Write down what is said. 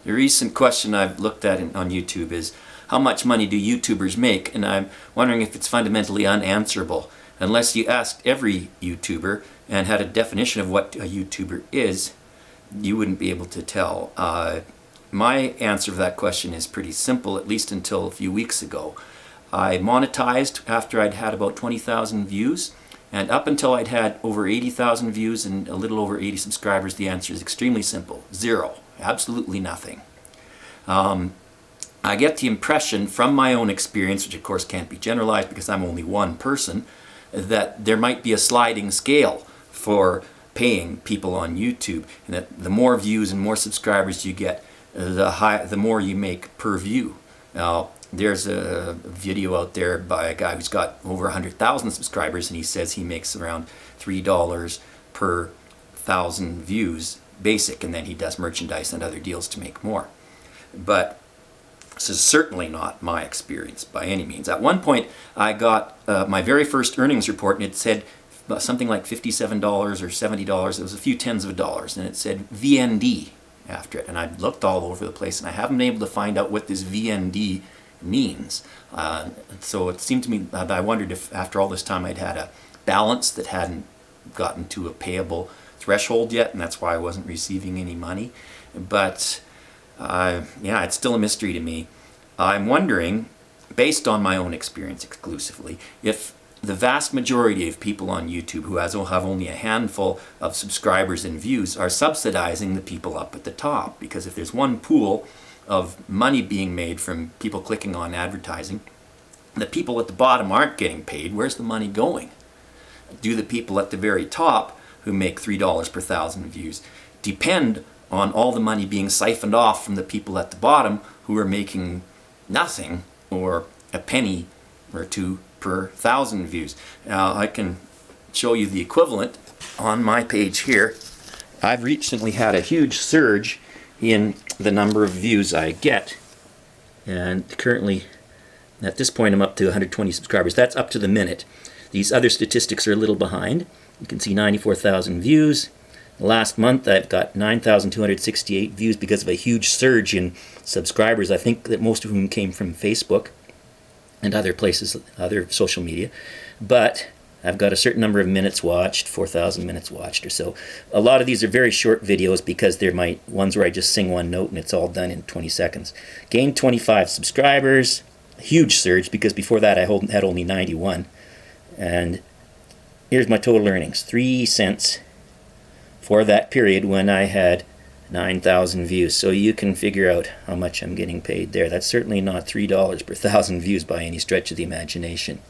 A recent question I've looked at on YouTube is, how much money do YouTubers make? And I'm wondering if it's fundamentally unanswerable. Unless you asked every YouTuber and had a definition of what a YouTuber is, you wouldn't be able to tell. My answer to that question is pretty simple, at least until a few weeks ago. I monetized after I'd had about 20,000 views, and up until I'd had over 80,000 views and a little over 80 subscribers, the answer is extremely simple. Zero. Absolutely nothing. I get the impression from my own experience, which of course can't be generalized because I'm only one person, that there might be a sliding scale for paying people on YouTube, and that the more views and more subscribers you get, the more you make per view. Now, there's a video out there by a guy who's got over 100,000 subscribers, and he says he makes around $3 per 1,000 views basic, and then he does merchandise and other deals to make more. But this is certainly not my experience by any means. At one point, I got my very first earnings report, and it said something like $57 or $70. It was a few tens of dollars, and it said VND after it. And I looked all over the place, and I haven't been able to find out what this VND means. So it seemed to me that I wondered if after all this time I'd had a balance that hadn't gotten to a payable threshold yet, and that's why I wasn't receiving any money. But yeah, it's still a mystery to me. I'm wondering, based on my own experience exclusively, if the vast majority of people on YouTube who have only a handful of subscribers and views are subsidizing the people up at the top. Because if there's one pool of money being made from people clicking on advertising, the people at the bottom aren't getting paid. Where's the money going? Do the people at the very top, who make $3 per 1,000 views, depend on all the money being siphoned off from the people at the bottom who are making nothing or a penny or two per 1,000 views? Now, I can show you the equivalent on my page here. I've recently had a huge surge in the number of views I get, and currently at this point I'm up to 120 subscribers. That's up to the minute. These other statistics are a little behind. You can see 94,000 views. Last month I've got 9,268 views because of a huge surge in subscribers. I think that most of whom came from Facebook and other places, other social media. But I've got a certain number of minutes watched, 4,000 minutes watched or so. A lot of these are very short videos because they're my ones where I just sing one note and it's all done in 20 seconds. Gained 25 subscribers, a huge surge because before that I had only 91. And here's my total earnings, 3 cents for that period when I had 9,000 views. So you can figure out how much I'm getting paid there. That's certainly not $3 per 1,000 views by any stretch of the imagination.